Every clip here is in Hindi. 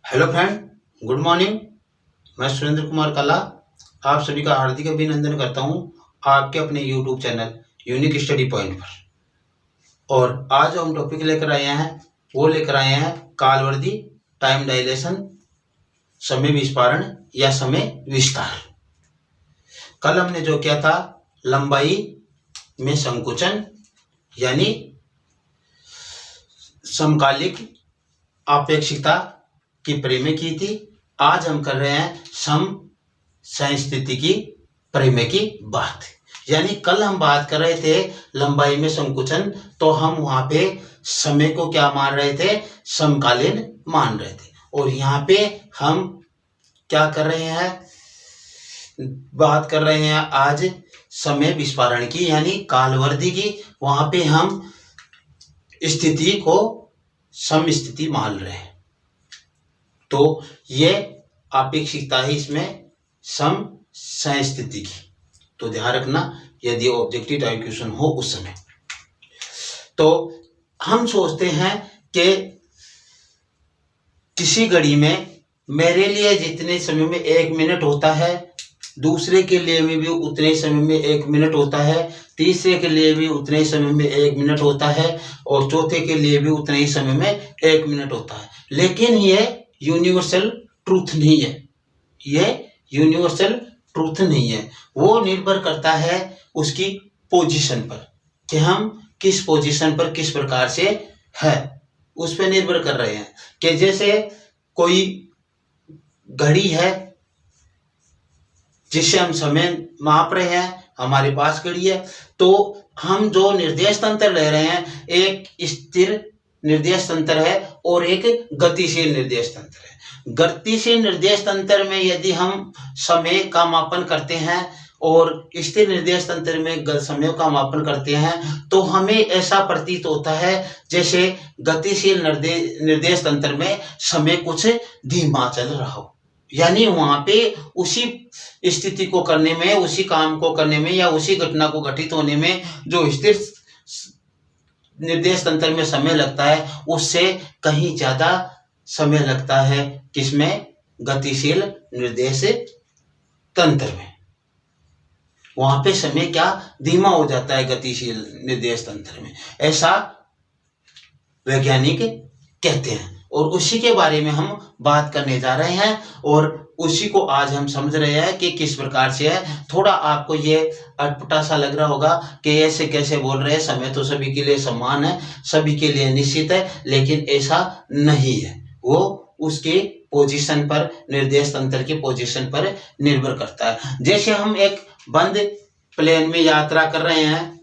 Hello friend, good morning. मैं सुरेंद्र कुमार काला आप सभी का हार्दिक अभिनंदन करता हूं आपके अपने YouTube channel unique study point पर। और आज जो हम टॉपिक लेकर आए हैं वो लेकर आए हैं कालवर्दी, टाइम डायलेशन, समय विस्फारण या समय विस्तार। कल हमने जो किया था लंबाई में संकुचन यानी समकालिक आपेक्षिकता की परिमेय की थी। आज हम कर रहे हैं सम संस्थितिकी परिमेय की बात। यानी कल हम बात कर रहे थे लंबाई में संकुचन, तो हम वहां पे समय को क्या मान रहे थे, समकालीन मान रहे थे। और यहाँ पे हम क्या कर रहे हैं, बात कर रहे हैं आज समय विस्फारण की यानी कालवर्दी की। वहां पे हम स्थिति को समस्थिति मान रहे हैं, तो ये आपेक्षिकता है इसमें सम संस्थिति की। तो ध्यान रखना यदि ऑब्जेक्टिव टाइप क्वेश्चन हो उस समय। तो हम सोचते हैं कि किसी घड़ी में मेरे लिए जितने समय में 1 मिनट होता है, दूसरे के लिए भी उतने ही समय में 1 मिनट होता है, तीसरे के लिए भी उतने ही समय में 1 मिनट होता है, और चौथे के लिए भी उतने ही समय में 1 मिनट होता है। लेकिन ये यूनिवर्सल ट्रूथ नहीं है, ये यूनिवर्सल ट्रूथ नहीं है। वो निर्भर करता है उसकी पोजीशन पर कि हम किस पोजीशन पर किस प्रकार से है, उस पर निर्भर कर रहे हैं। कि जैसे कोई घड़ी है जिससे हम समय माप रहे हैं, हमारे पास घड़ी है, तो हम जो निर्देश तंत्र ले रहे हैं एक स्थिर निर्देश तंत्र है और एक गतिशील निर्देश तंत्र है। गतिशील निर्देश तंत्र में यदि हम समय का मापन करते हैं और स्थिर निर्देश तंत्र में समय का मापन करते हैं, तो हमें ऐसा प्रतीत होता है जैसे गतिशील निर्देश तंत्र में समय कुछ धीमा चल रहा हो। यानी वहां पे उसी स्थिति को करने में, उसी काम को करने में या उसी घटना को घटित होने में जो स्थिर निर्देश तंत्र में समय लगता है उससे कहीं ज्यादा समय लगता है किसमें, गतिशील निर्देश तंत्र में। वहां पे समय क्या धीमा हो जाता है गतिशील निर्देश तंत्र में, ऐसा वैज्ञानिक कहते हैं। और उसी के बारे में हम बात करने जा रहे हैं और उसी को आज हम समझ रहे हैं कि किस प्रकार से है। थोड़ा आपको ये अटपटा सा लग रहा होगा कि ऐसे कैसे बोल रहे हैं, समय तो सभी के लिए समान है, सभी के लिए निश्चित है, लेकिन ऐसा नहीं है। वो उसके पोजीशन पर, निर्देश तंत्र के पोजीशन पर निर्भर करता है। जैसे हम एक बंद प्लेन में यात्रा कर रहे हैं,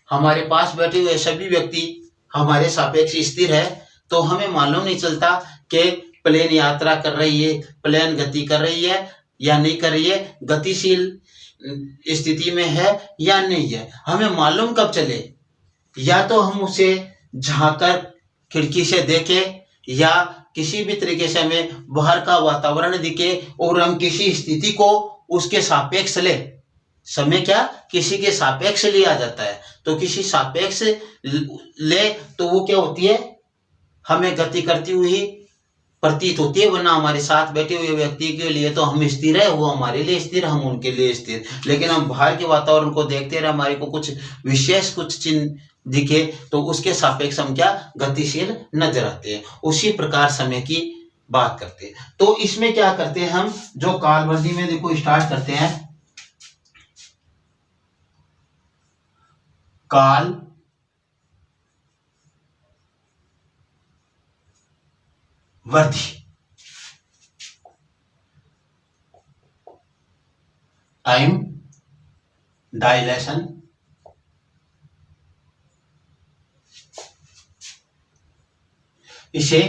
हमारे पास बैठे हुए सभी व्यक्ति हमारे सापेक्ष स्थिर है, तो हमें मालूम नहीं चलता कि प्लेन यात्रा कर रही है, प्लेन गति कर रही है या नहीं कर रही है, गतिशील स्थिति में है या नहीं है। हमें मालूम कब चले, या तो हम उसे झांककर खिड़की से देखें या किसी भी तरीके से हमें बाहर का वातावरण दिखे और हम किसी स्थिति को उसके सापेक्ष ले। समय क्या किसी के सापेक्ष लिया जाता है, तो किसी सापेक्ष ले तो वो क्या होती है, हमें गति करती हुई प्रतीत होती है। वरना हमारे साथ बैठे हुए व्यक्ति के लिए तो हम स्थिर है, वो हमारे लिए स्थिर, हम उनके लिए स्थिर। लेकिन हम बाहर के वातावरण को देखते रहे, हमारे को कुछ विशेष कुछ चिन्ह दिखे तो उसके सापेक्ष हम क्या गतिशील नजर आते हैं। उसी प्रकार समय की बात करते हैं। तो इसमें क्या करते हैं हम, जो कालवर्दी में देखो स्टार्ट करते हैं, काल वर्दी, टाइम डायलेशन, इसे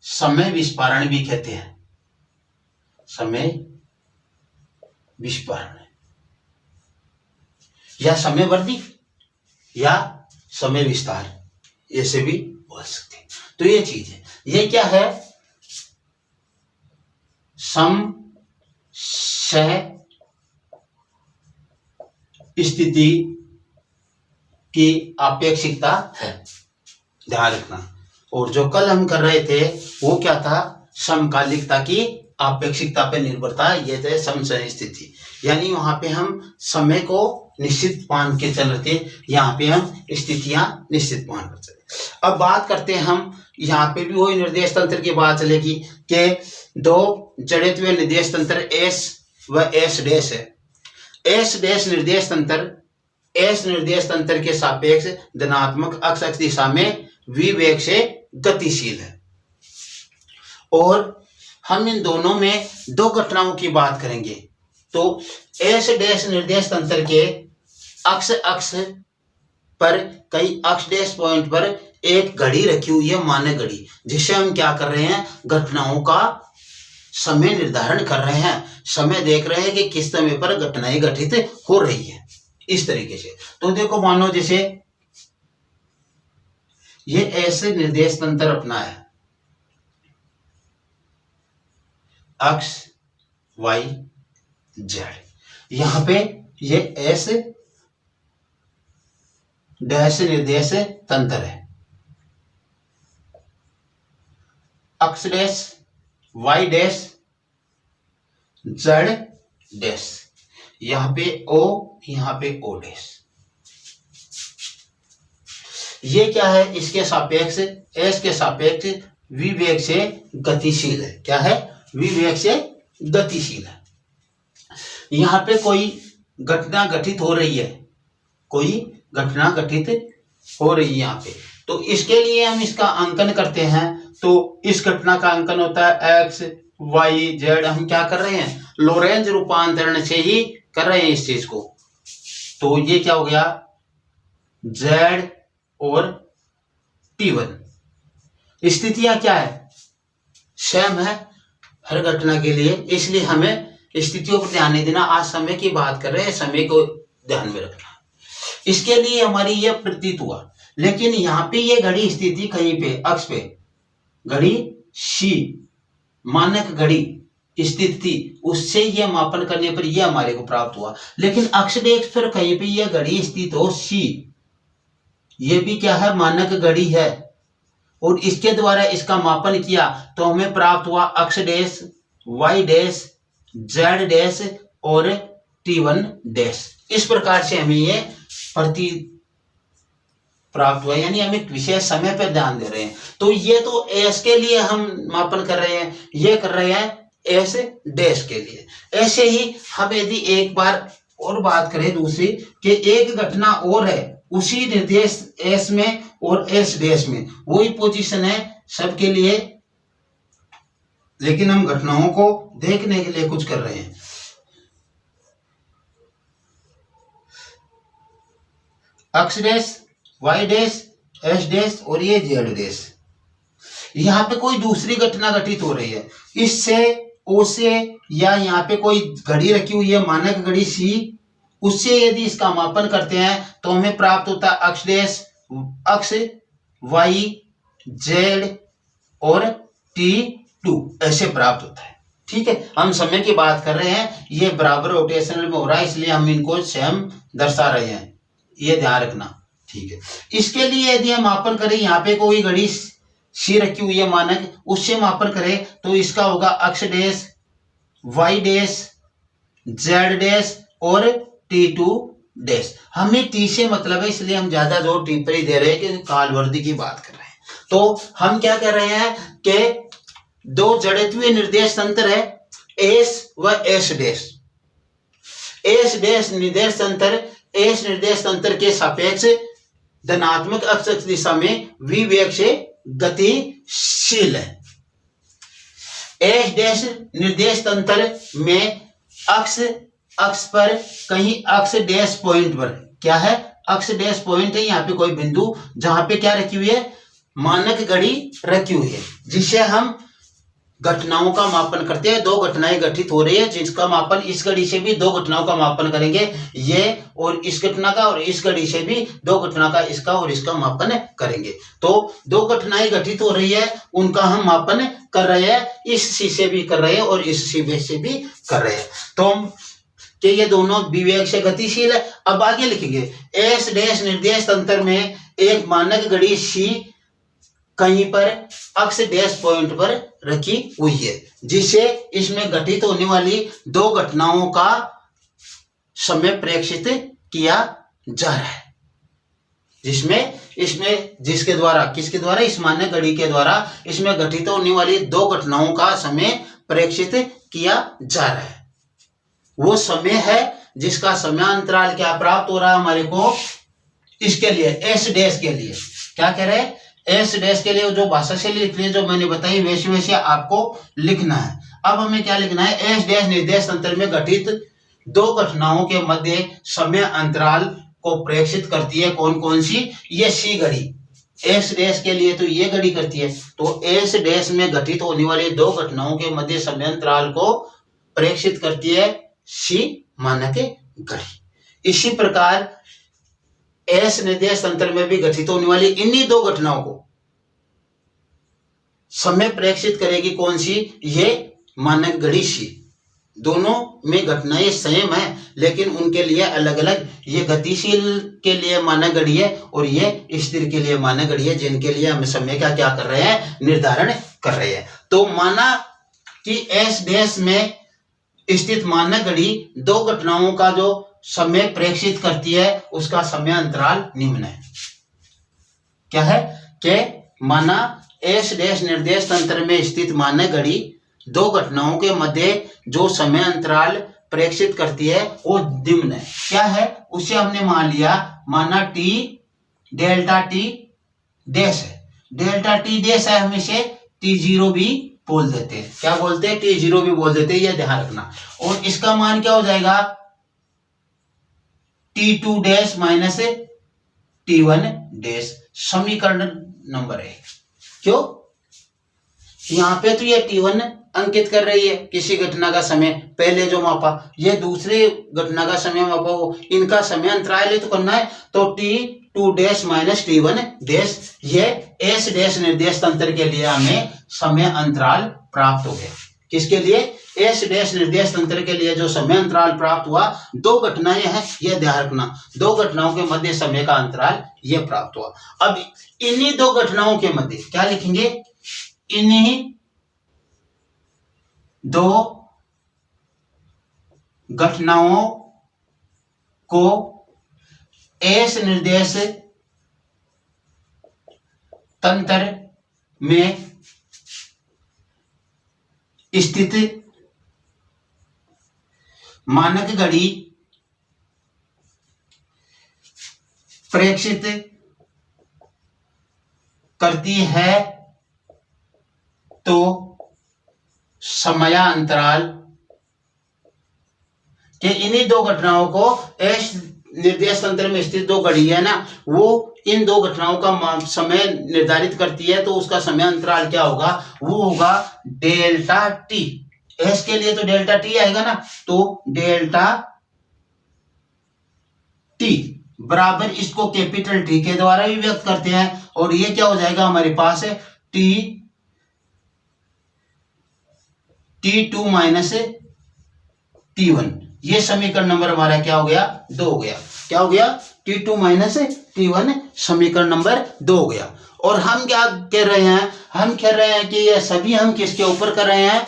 समय विस्फारण भी कहते हैं। समय विस्फारण या समय वर्दी या समय विस्तार, ऐसे भी बोल सकते हैं। तो ये चीज है, ये क्या है, सम सह स्थिति की आपेक्षिकता है, ध्यान रखना। और जो कल हम कर रहे थे वो क्या था, समकालिकता की आपेक्षिकता पर निर्भरता, ये थे समसमय स्थिति। यानी वहां पे हम समय को निश्चित मान के चल रहे थे, यहाँ पे हम स्थितियां निश्चित मान कर चले। अब बात करते हैं हम, यहाँ पे भी वही निर्देश तंत्र की बात चलेगी कि दो जड़ित हुए निर्देश तंत्र एस व एस डैश है। एस डैश निर्देश तंत्र एस निर्देश तंत्र के सापेक्ष धनात्मक अक्ष दिशा में v वेग से गतिशील है। और हम इन दोनों में दो घटनाओं की बात करेंगे। तो एस डैश निर्देश तंत्र के अक्ष पर कई अक्ष डैश पॉइंट पर एक घड़ी रखी हुई है, मानक घड़ी, जिससे हम क्या कर रहे हैं, घटनाओं का समय निर्धारण कर रहे हैं, समय देख रहे हैं कि किस समय पर घटनाएं घटित हो रही है, इस तरीके से। तो देखो, मानो जैसे ये ऐसे निर्देश तंत्र अपना है, अक्ष वाई जेड, यहां पे ये एस डैश निर्देश तंत्र है, X dash Y dash Z dash, यहां पे ओ, यहां पे ओ डैश। ये क्या है, इसके सापेक्ष एस के सापेक्ष वी वेग से गतिशील है। क्या है, वी वेग से गतिशील है। यहां पे कोई घटना घटित हो रही है, कोई घटना घटित हो रही है यहाँ पे, तो इसके लिए हम इसका अंकन करते हैं। तो इस घटना का अंकन होता है एक्स वाई जेड। हम क्या कर रहे हैं, लोरेंज रूपांतरण से ही कर रहे हैं इस चीज को। तो ये क्या हो गया, जेड और T1। स्थितियां क्या है, सेम है हर घटना के लिए, इसलिए हमें स्थितियों पर ध्यान नहीं देना। आज समय की बात कर रहे हैं, समय को ध्यान में रखना। इसके लिए हमारी यह प्रतीत हुआ, लेकिन यहाँ पे ये घड़ी स्थिति कहीं पे अक्ष पे घड़ी सी मानक घड़ी स्थित थी, उससे यह मापन करने पर यह हमारे को प्राप्त हुआ। लेकिन अक्ष डेक्स पर कहीं पे यह घड़ी स्थित हो सी, ये भी क्या है, मानक घड़ी है, और इसके द्वारा इसका मापन किया तो हमें प्राप्त हुआ X dash Y dash Z dash और T1 डैश। इस प्रकार से हमें ये प्रति प्राप्त हुआ, यानी हम एक विशेष समय पर ध्यान दे रहे हैं। तो ये तो एस के लिए हम मापन कर रहे हैं, ये कर रहे हैं एस डैश के लिए। ऐसे ही हम यदि एक बार और बात करें दूसरी, कि एक घटना और है उसी निर्देश एस में और एस डैश में, वही पोजीशन है सबके लिए, लेकिन हम घटनाओं को देखने के लिए कुछ कर रहे हैं। X dash Y dash S dash और ये जेड डैश। यहाँ पे कोई दूसरी घटना घटित हो रही है, इससे ओ से, या यहाँ पे कोई घड़ी रखी हुई है मानक घड़ी सी, उससे यदि इसका मापन करते हैं तो हमें प्राप्त होता है अक्ष डैश अक्ष वाई जेड और T2 ऐसे प्राप्त होता है। ठीक है, हम समय की बात कर रहे हैं, ये बराबर रोटेशनल में हो रहा है, इसलिए हम इनको सेम दर्शा रहे हैं, ये ध्यान रखना। ठीक है, इसके लिए यदि हम मापन करें, यहाँ पे कोई घड़ी सी रखी हुई है मानक, उससे मापन करें तो इसका होगा X dash Y dash Z dash और T2 डैश। हमें T से मतलब है, इसलिए हम ज्यादा जोर T पर ही दे रहे हैं कि कालवर्दी की बात कर रहे हैं। तो हम क्या कर रहे हैं कि दो जड़ित हुए निर्देश तंत्र है एस व एस डैश। एस डैश निर्देश तंत्र एस निर्देश तंत्र के सापेक्ष धनात्मक अक्ष दिशा में v वेग से गतिशील है। एस डैश निर्देश तंत्र में अक्ष पर कहीं अक्ष डैश पॉइंट पर क्या है, अक्ष डैश पॉइंट है, यहाँ पे कोई बिंदु जहां पे क्या रखी हुई है, मानक घड़ी रखी हुई है, जिससे हम घटनाओं का मापन करते हैं। दो घटनाएं घटित हो रही है, जिसका मापन इस घड़ी से भी दो घटनाओं का मापन करेंगे, ये और इस घटना का, और इस घड़ी से भी दो घटना का, इसका और इसका मापन करेंगे। तो दो घटनाएं घटित हो रही है, उनका हम मापन कर रहे हैं, इस सी से भी कर रहे हैं और इस सी से भी कर रहे हैं। तो कि ये दोनों विवेक से गतिशील है। अब आगे लिखेंगे एस डैश निर्देश तंत्र में एक मानक घड़ी सी कहीं पर अक्ष डैश पॉइंट पर रखी हुई है, जिससे इसमें घटित होने वाली दो घटनाओं का समय प्रेक्षित किया जा रहा है, जिसके द्वारा किसके द्वारा, इस मानक घड़ी के द्वारा इसमें घटित होने वाली दो घटनाओं का समय प्रेक्षित किया जा रहा है। वो समय है जिसका समय अंतराल क्या प्राप्त हो रहा है हमारे को, इसके लिए एस डैश के लिए क्या कह रहे हैं, एस डैश के लिए जो भाषा से लिख रही है जो मैंने बताई वैसे वैसे आपको लिखना है। अब हमें क्या लिखना है, एस डैश निर्देश तंत्र में घटित दो घटनाओं के मध्य समय अंतराल को प्रेक्षित करती है कौन कौन सी, ये सी घड़ी। एस डैश के लिए तो ये घड़ी करती है, तो एस डैश में घटित होने वाली दो घटनाओं के मध्य समय अंतराल को प्रेक्षित करती है सी मानक घड़ी। इसी प्रकार एस निर्देश तंत्र में भी घटित होने वाली इन्हीं दो घटनाओं को समय प्रेक्षित करेगी कौन सी, ये मानक घड़ी सी। दोनों में घटनाएं सेम है लेकिन उनके लिए अलग अलग, ये गतिशील के लिए मानक घड़ी है और ये स्थिर के लिए मानक घड़ी है, जिनके लिए हम समय का क्या कर रहे हैं, निर्धारण कर रहे हैं। तो माना कि एस डैश में स्थित मानक घड़ी दो घटनाओं का जो समय प्रेक्षित करती है उसका समय अंतराल निम्न है। क्या है कि माना एस डैश निर्देश तंत्र में स्थित मानक घड़ी दो घटनाओं के मध्य जो समय अंतराल प्रेक्षित करती है वो निम्न है। क्या है, उसे हमने मान लिया, माना टी डेल्टा टी डैश है, डेल्टा टी डैश है, हम इसे टी जीरो भी बोल देते हैं। क्या बोलते हैं, टी जीरो भी बोल देते हैं, यह ध्यान रखना। और इसका मान क्या हो जाएगा, T two dash minus T one dash, समीकरण नंबर है। क्यों, यहां पे तो ये टी वन अंकित कर रही है किसी घटना का समय, पहले जो मापा, ये दूसरे घटना का समय मापा, वो इनका समय अंतराल तो करना है, तो T two dash minus T one dash, ये एस डैश निर्देश तंत्र के लिए हमें समय अंतराल प्राप्त हो गया। किसके लिए, एस डैश निर्देश तंत्र के लिए जो समय अंतराल प्राप्त हुआ, दो घटनाएं हैं, यह ध्यान रखना, दो घटनाओं के मध्य समय का अंतराल यह प्राप्त हुआ। अब इन्हीं दो घटनाओं के मध्य क्या लिखेंगे, इन्हीं दो घटनाओं को एस निर्देश तंत्र में स्थित मानक घड़ी प्रेक्षित करती है तो समयांतराल के इन्हीं दो घटनाओं को एस निर्देश तंत्र में स्थित दो घड़ी है ना, वो इन दो घटनाओं का समय निर्धारित करती है, तो उसका समय अंतराल क्या होगा, वो होगा डेल्टा टी। एस के लिए तो डेल्टा टी आएगा ना, तो डेल्टा टी बराबर, इसको कैपिटल टी के द्वारा भी व्यक्त करते हैं, और ये क्या हो जाएगा हमारे पास है T two minus T one. ये समीकरण नंबर हमारा क्या हो गया, 2 हो गया। क्या हो गया, T two minus T one, समीकरण नंबर 2 हो गया। और हम क्या कह रहे हैं, हम कह रहे हैं कि ये सभी हम किसके ऊपर कर रहे हैं,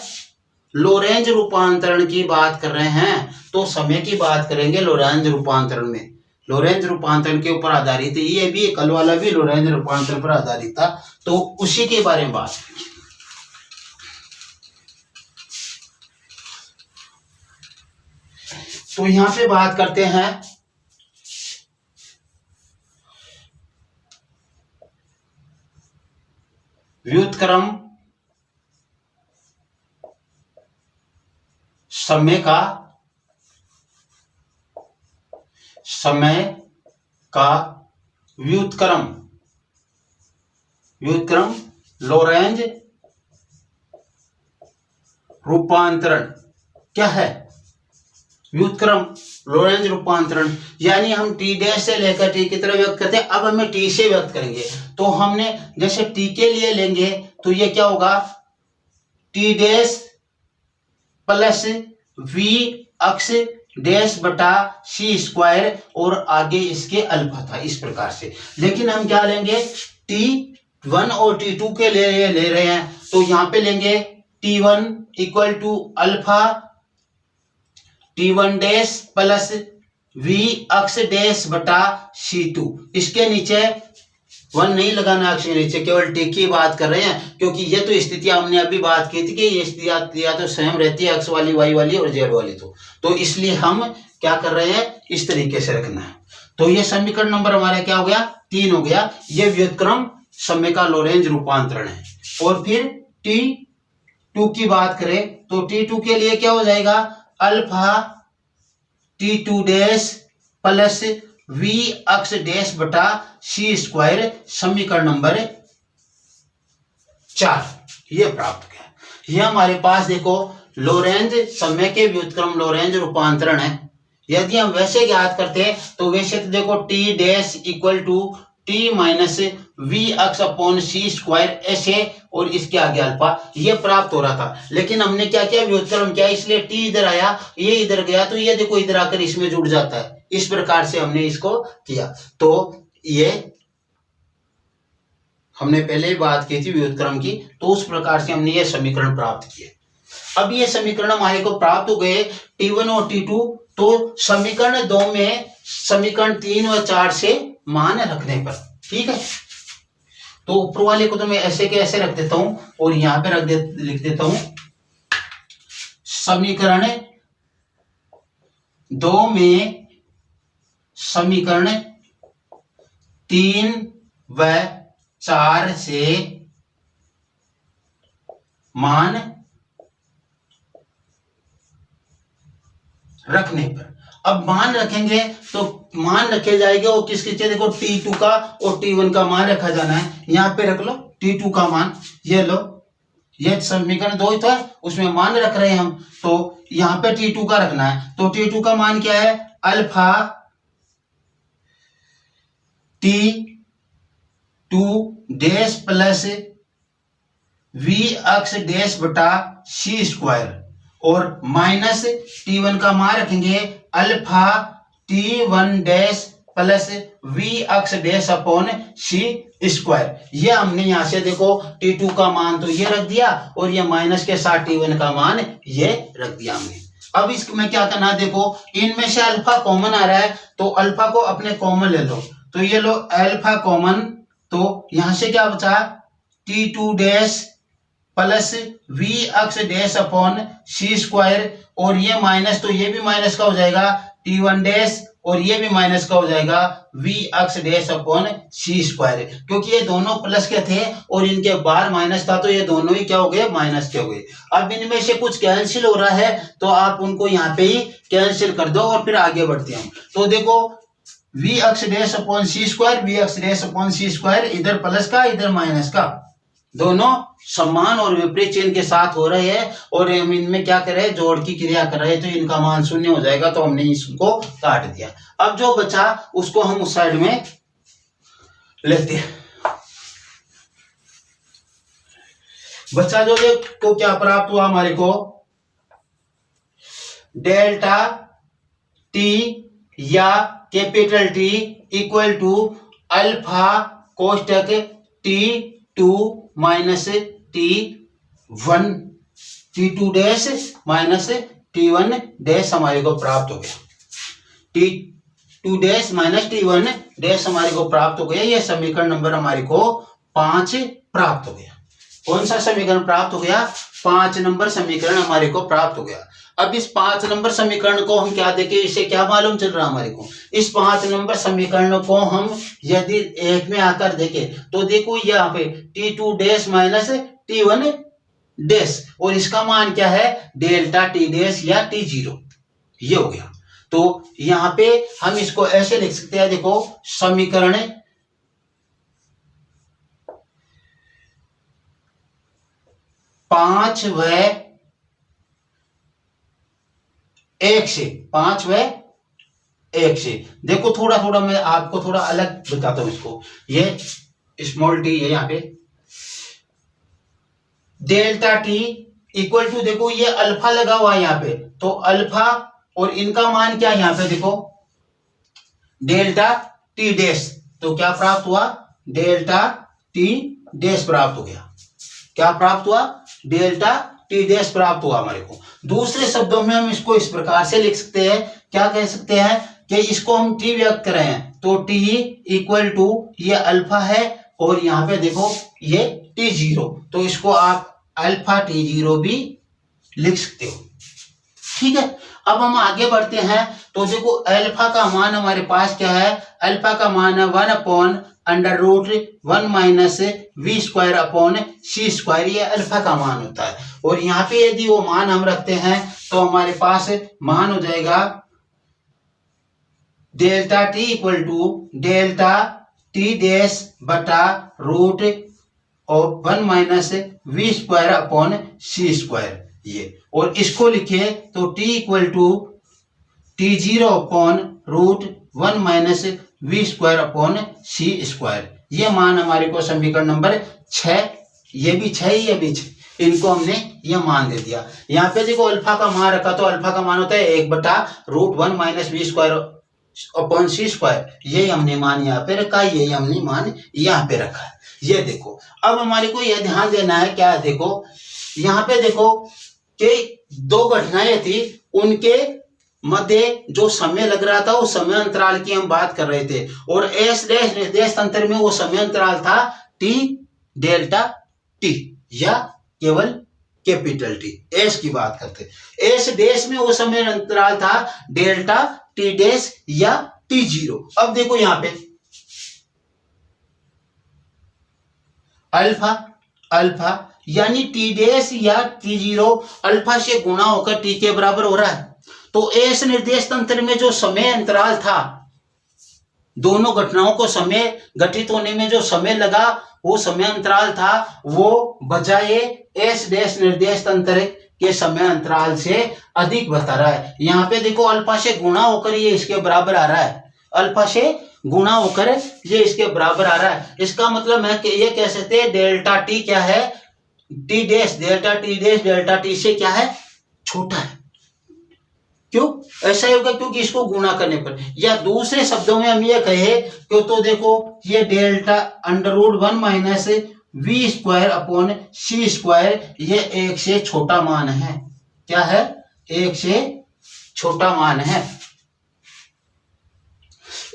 लोरेंज रूपांतरण की बात कर रहे हैं। तो समय की बात करेंगे लोरेंज रूपांतरण में, लोरेंज रूपांतरण के ऊपर आधारित, ये भी कल वाला भी लोरेंज रूपांतरण पर आधारित था, तो उसी के बारे में बात करेंगे। तो यहां पे बात करते हैं व्युत्क्रम समय का व्युत्क्रम लोरेंज रूपांतरण। क्या है व्युत्क्रम लोरेंज रूपांतरण, यानी हम टी डैश से लेकर टी की तरह व्यक्त करते हैं, अब हमें टी से व्यक्त करेंगे। तो हमने जैसे टी के लिए लेंगे तो ये क्या होगा, टी डैश प्लस वी अक्ष डैश बटा सी स्क्वायर, और आगे इसके अल्फा था, इस प्रकार से। लेकिन हम क्या लेंगे, टी T1 और T2 के लिए ले रहे हैं तो यहाँ पे लेंगे T1 equal to alpha T1 dash plus V X dash बटा C2। इसके नीचे 1 नहीं लगाना, अक्स के नीचे केवल T की बात कर रहे हैं, क्योंकि ये तो स्थितियां हमने अभी बात की थी कि ये स्थितियां तो सेम रहती है, एक्स वाली, वाई वाली और जेड वाली। तो इसलिए हम क्या कर रहे हैं, इस तरीके से रखना है। तो ये समीकरण नंबर हमारा क्या हो गया, 3 हो गया। ये व्युत्क्रम समय का लोरेंज रूपांतरण है। और फिर T2 की बात करें तो T2 के लिए क्या हो जाएगा, alpha T2 dash plus V अक्स डैश बटा C स्क्वायर, समीकरण नंबर 4 ये प्राप्त किया। ये हमारे पास देखो लोरेंज समय के व्युत्क्रम लोरेंज रूपांतरण है। यदि हम वैसे ज्ञात करते हैं तो वैसे तो देखो T dash equal to T minus V X upon C square ऐसे, और इसके आगे अल्फा, ये प्राप्त हो रहा था। लेकिन हमने क्या किया, व्युत्क्रम किया, इसलिए T इधर आया, ये इधर गया, तो ये देखो इधर आकर इसमें जुड़ जाता है। इस प्रकार से हमने इसको किया। तो ये हमने पहले ही बात की थी व्युत्क्रम की, तो उस प्रकार से हमने ये समीकरण प्राप्त किए। अब ये समीकरण हमारे को प्राप्त हो गए T1 और T2। तो समीकरण 2 में समीकरण 3 व 4 से मान रखने पर, ठीक है, तो ऊपर वाले को तो मैं ऐसे के ऐसे रख देता हूं और यहां पे लिख देता हूं समीकरण 2 में समीकरण 3 व 4 से मान रखने पर। अब मान रखेंगे तो मान रखे जाएंगे और किसके चाहिए, देखो T2 का और T1 का मान रखा जाना है। यहां पे रख लो T2 का मान, ये लो, ये समीकरण 2 ही तो है, उसमें मान रख रहे हैं हम, तो यहां पे T2 का रखना है। तो T2 का मान क्या है, alpha T2 dash plus V अक्स डैश बटा C स्क्वायर, और माइनस T1 का मान रखेंगे alpha T1 dash plus V अक्स डैश अपॉन C स्क्वायर। ये हमने यहां से देखो T2 का मान तो ये रख दिया और ये माइनस के साथ T1 का मान ये रख दिया हमने। अब इसमें क्या करना है, देखो इनमें से अल्फा कॉमन आ रहा है तो अल्फा को अपने कॉमन ले लो, तो ये लो अल्फा कॉमन, तो यहां से क्या बचा, T2 डैश प्लस V अक्स डैश अपॉन C स्क्वायर, और ये माइनस, तो ये भी माइनस का हो जाएगा T1 डैश, और ये भी माइनस का हो जाएगा V अक्स डैश अपॉन C स्क्वायर, क्योंकि ये दोनों प्लस के थे और इनके बाहर माइनस था, तो ये दोनों ही क्या हो गए, माइनस के हो गए। अब इनमें से कुछ कैंसिल हो रहा है तो आप उनको यहाँ पे ही कैंसिल कर दो और फिर आगे बढ़ते हैं। तो देखो V अक्स dash upon C square, V अक्स डैश अपॉन C स्क्वायर, इधर प्लस का इधर माइनस का, दोनों समान और विपरीत चिन्ह के साथ हो रहे हैं, और हम इनमें क्या कर रहे हैं, जोड़ की क्रिया कर रहे हैं, तो इनका मान 0 हो जाएगा, तो हमने इसको काट दिया। अब जो बचा उसको हम उस साइड में लेते हैं। बचा जो को क्या प्राप्त हुआ हमारे को, डेल्टा टी या capital T equal to alpha कोष्टक T2 minus T1, T2 dash minus T1 dash हमारे को प्राप्त हो गया। T2 dash minus T1 dash हमारे को प्राप्त हो गया। यह समीकरण नंबर हमारे को 5 प्राप्त हो गया। कौन सा समीकरण प्राप्त हो गया, 5 नंबर समीकरण हमारे को प्राप्त हो गया। अब इस 5 नंबर समीकरण को हम क्या देखें, इसे क्या मालूम चल रहा हमारे को, इस 5 नंबर समीकरण को हम यदि एक में आकर देखें तो देखो यहाँ पे T2 dash minus T1 dash, और इसका मान क्या है, डेल्टा T डैश या T0, ये हो गया। तो यहाँ पे हम इसको ऐसे लिख सकते हैं, देखो समीकरण 5 व 1 से, 5 व 1 से, देखो थोड़ा थोड़ा मैं आपको थोड़ा अलग बताता हूं इसको। ये स्मॉल टी है यहाँ पे, डेल्टा टी इक्वल टू, देखो ये अल्फा लगा हुआ है यहाँ पे, तो अल्फा और इनका मान क्या है यहाँ पे, देखो डेल्टा टी डैश, तो क्या प्राप्त हुआ, डेल्टा टी डैश प्राप्त हो गया। क्या प्राप्त हुआ? डेल्टा टी डैश प्राप्त हुआ हमारे को। दूसरे शब्दों में हम इसको इस प्रकार से लिख सकते हैं, क्या कह सकते हैं कि इसको हम टी व्यक्त कर रहे हैं तो टी इक्वल टू ये अल्फा है और यहाँ पे देखो ये टी जीरो, तो इसको आप अल्फा टी जीरो भी लिख सकते हो। ठीक है, अब हम आगे बढ़ते हैं तो देखो अल्फा का मान हमारे पास क्या है? अल्फा का मान है 1/√1 minus V square upon C square, ये अल्फा का मान होता है। और यहाँ पे यदि वो मान हम रखते हैं तो हमारे पास मान हो जाएगा delta T equal to delta T dash बटा रूट और 1 minus V square upon C square ये। और इसको लिखे तो T equal to T zero upon √1 minus V square upon C square. ये मान हमारे को समीकरण नंबर 6, ये भी 6 ये भी 6, इनको हमने ये मान दे दिया। यहाँ पे देखो अल्फा का मान रखा तो अल्फा का मान होता है 1/√1 minus V square upon C square, ये हमने मान यहाँ पे रखा, ये हमने मान यहाँ पे रखा है। ये देखो अब हमारे को यह ध्यान देना है, क्या देखो यहाँ पे देखो कि दो घटनाएं थी, उनके मध्य जो समय लग रहा था वो समय अंतराल की हम बात कर रहे थे, और एस डैश निर्देश तंत्र में वो समय अंतराल था टी डेल्टा टी या केवल कैपिटल टी, एस की बात करते। एस डैश में वो समय अंतराल था डेल्टा टी डैश या टी जीरो। अब देखो यहाँ पे अल्फा अल्फा यानी टी डैश या टी जीरो अल्फा से गुणा होकर टी के बराबर हो रहा है। तो एस निर्देश तंत्र में जो समय अंतराल था, दोनों घटनाओं को समय घटित होने में जो समय लगा वो समय अंतराल था, वो बजाय एस डैश निर्देश तंत्र के समय अंतराल से अधिक बता रहा है। यहाँ पे देखो अल्फा से गुणा होकर ये इसके बराबर आ रहा है, अल्फा से गुणा होकर ये इसके बराबर आ रहा है। इसका मतलब है कि ये कह सकते हैं डेल्टा टी क्या है? T dash delta T dash delta T से क्या है? छोटा है। क्यों ऐसा होगा? क्योंकि इसको गुणा करने पर, या दूसरे शब्दों में हम ये कहे क्यों, तो देखो ये delta √1 minus V square upon C square ये एक से छोटा मान है। क्या है? एक से छोटा मान है,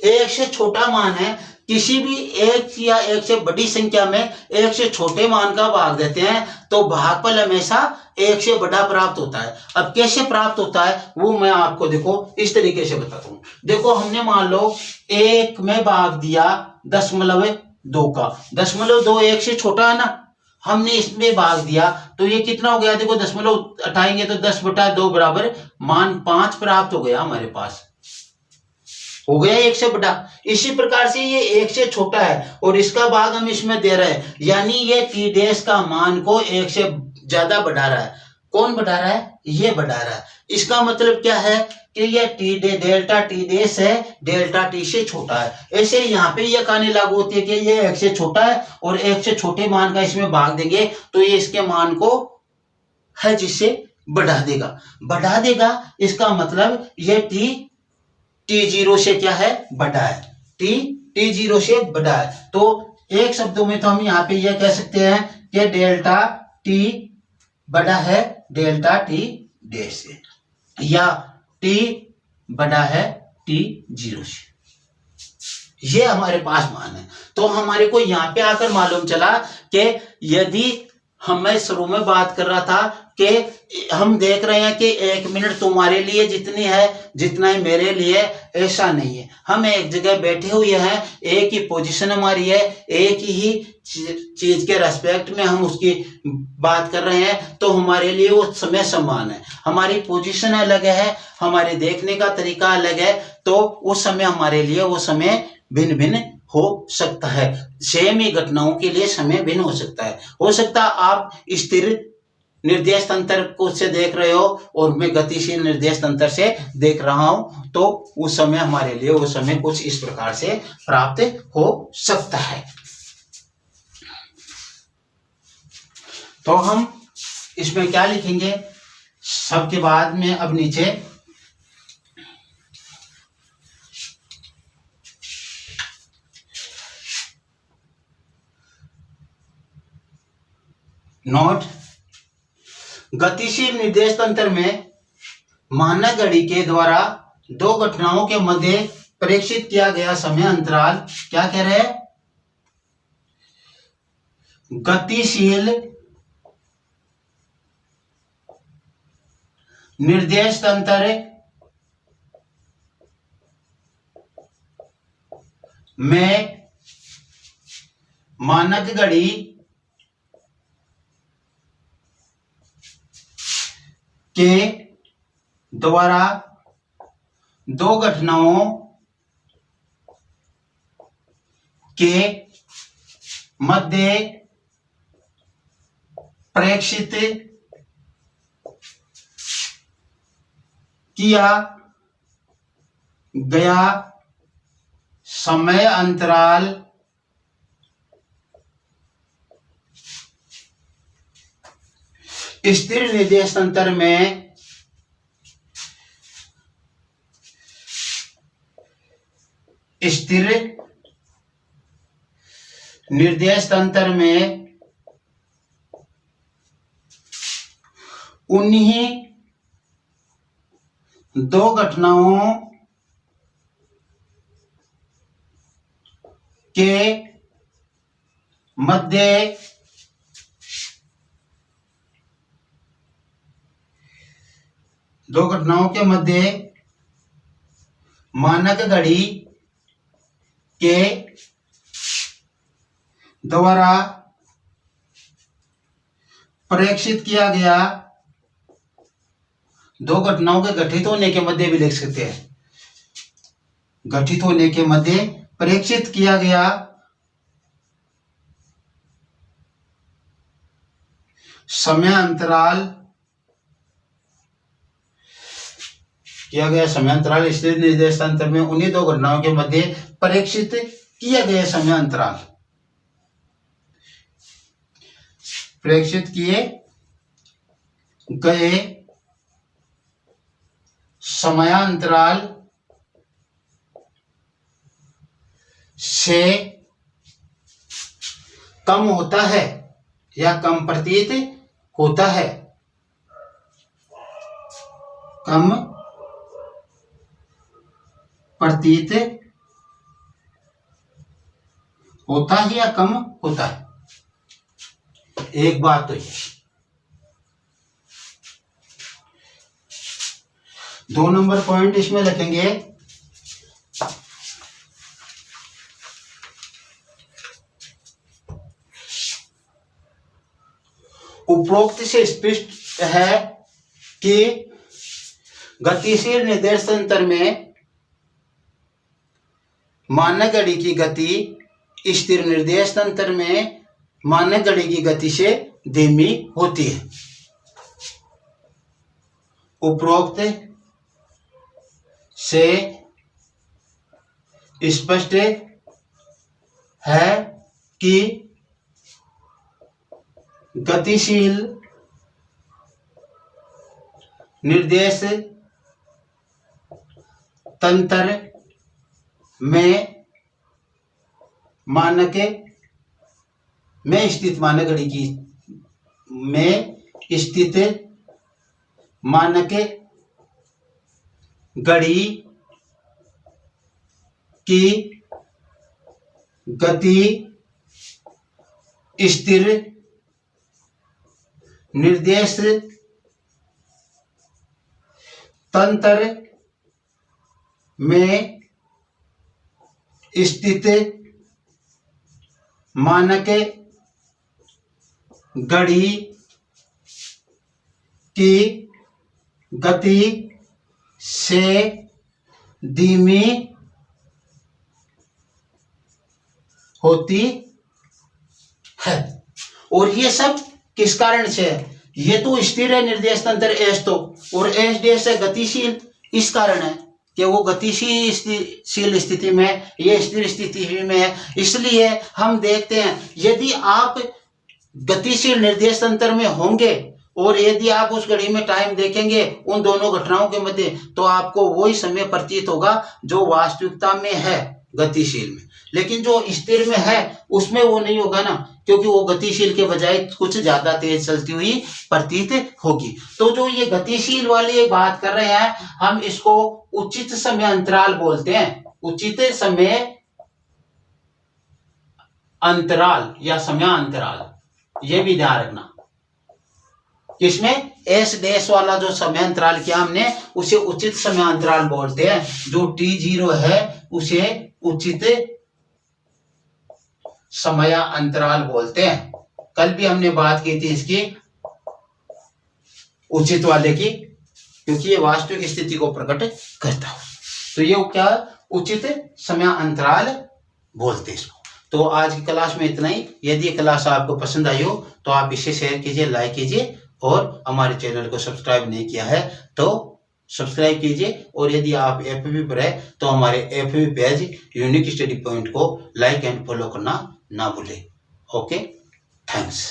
एक से छोटा मान है। किसी भी एक या एक से बड़ी संख्या में एक से छोटे मान का भाग देते हैं तो भागफल हमेशा एक से बड़ा प्राप्त होता है। अब कैसे प्राप्त होता है वो मैं आपको देखो इस तरीके से बताता हूं। देखो हमने मान लो एक में भाग दिया 0.2 का, 0.2 एक से छोटा है ना, हमने इसमें भाग दिया तो ये कितना हो गया? देखो 0 हटाएंगे तो 10/2 बराबर मान 5 प्राप्त हो गया, हमारे पास हो गया एक से बड़ा। इसी प्रकार से ये एक से छोटा है और इसका भाग हम इसमें दे रहे हैं, यानी ये टी डैश का मान को एक से ज्यादा बढ़ा रहा है। कौन बढ़ा रहा है? ये बढ़ा रहा है। इसका मतलब क्या है कि ये टी डेल्टा टी डैश है, डेल्टा टी से छोटा है। ऐसे यहाँ पे ये कहानी लागू होती है कि ये एक से छोटा है और एक से छोटे मान का इसमें भाग देंगे तो ये इसके मान को है जिससे बढ़ा देगा। इसका मतलब ये टी जीरो से क्या है? बड़ा है। टी जीरो से बड़ा है। तो एक शब्दों में तो हम यहाँ पे ये कह सकते हैं कि डेल्टा टी बड़ा है डेल्टा टी डैश से, या टी बड़ा है टी जीरो से। ये हमारे पास मान है। तो हमारे को यहाँ पे आकर मालूम चला कि यदि मैं शुरू में बात कर रहा था कि हम देख रहे हैं कि 1 मिनट तुम्हारे लिए जितनी है जितना ही मेरे लिए, ऐसा नहीं है। हम एक जगह बैठे हुए हैं, एक ही पोजीशन हमारी है, एक ही चीज के रेस्पेक्ट में हम उसकी बात कर रहे हैं तो हमारे लिए वो समय समान है। हमारी पोजीशन अलग है, हमारे देखने का तरीका अलग है, तो उस समय हमारे लिए वो समय भिन्न भिन्न हो सकता है। सेम ही घटनाओं के लिए समय भिन्न हो सकता है। हो सकता है आप स्थिर निर्देश तंत्र को से देख रहे हो और मैं गतिशील निर्देश तंत्र से देख रहा हूं, तो उस समय हमारे लिए वो समय कुछ इस प्रकार से प्राप्त हो सकता है। तो हम इसमें क्या लिखेंगे सबके बाद में? अब नीचे नोट, गतिशील निर्देश तंत्र में मानक घड़ी के द्वारा दो घटनाओं के मध्य प्रेक्षित किया गया समय अंतराल, क्या कह रहे हैं, गतिशील निर्देश तंत्र में मानक घड़ी के द्वारा दो घटनाओं के मध्य प्रेक्षित किया गया समय अंतराल स्थिर निर्देश तंत्र में स्थिर निर्देश तंत्र में उन्हीं दो घटनाओं के मध्य मानक घड़ी के द्वारा प्रेक्षित किया गया, दो घटनाओं के घटित होने के मध्य भी लिख सकते हैं, घटित होने के मध्य प्रेक्षित किया गया समय अंतराल स्थिर निर्देश तंत्र में उन्हीं दो घटनाओं के मध्य प्रेक्षित किया गया समय अंतराल, प्रेक्षित किए गए समयांतराल से कम होता है या कम प्रतीत होता है, कम प्रतीत होता है या कम होता है। एक बात तो ये, दो नंबर पॉइंट इसमें लिखेंगे, उपरोक्त से स्पष्ट है कि गतिशील निर्देश तंत्र में मानक घड़ी की गति स्थिर निर्देश तंत्र में मानक घड़ी की गति से धीमी होती है। उपरोक्त से स्पष्ट है कि गतिशील निर्देश तंत्र में स्थित मानक घड़ी की गति स्थिर निर्देश तंत्र में स्थित मानक घड़ी की गति से धीमी होती है। और ये सब किस कारण से है? ये तो स्थिर है निर्देश तंत्र एस, तो और एस डैश है गतिशील, इस कारण है कि वो गतिशील स्थिति में, ये स्थिर स्थिति में है। इसलिए हम देखते हैं यदि आप गतिशील निर्देश तंत्र में होंगे और यदि आप उस घड़ी में टाइम देखेंगे उन दोनों घटनाओं के मध्य, तो आपको वही समय प्रतीत होगा जो वास्तविकता में है। गतिशील में। लेकिन जो स्थिर में है उसमें वो नहीं होगा ना, क्योंकि वो गतिशील के बजाय कुछ ज्यादा तेज चलती हुई प्रतीत होगी। तो जो ये गतिशील वाली बात कर रहे हैं हम इसको उचित समय अंतराल बोलते हैं। उचित समय अंतराल या समयांतराल, ये भी ध्यान रखना। किसमें? एस डैश वाला जो समय अंतराल किया हमने उसे उचित समय अंतराल बोलते हैं। जो T0 है उसे उचित समय अंतराल बोलते हैं। कल भी हमने बात की थी इसकी उचित वाले की, क्योंकि ये वास्तविक स्थिति को प्रकट करता है। तो ये क्या उचित समय अंतराल बोलते हैं इसको। तो आज की क्लास में इतना ही। यदि ये क्लास आपको पसंद आई हो तो आप इसे शेयर कीजिए, लाइक कीजिए, और हमारे चैनल को सब्सक्राइब नहीं किया है तो सब्सक्राइब कीजिए। और यदि आप एफबी पर है तो हमारे FB page unique study point को लाइक एंड फॉलो करना ना भूलें। Okay, thanks.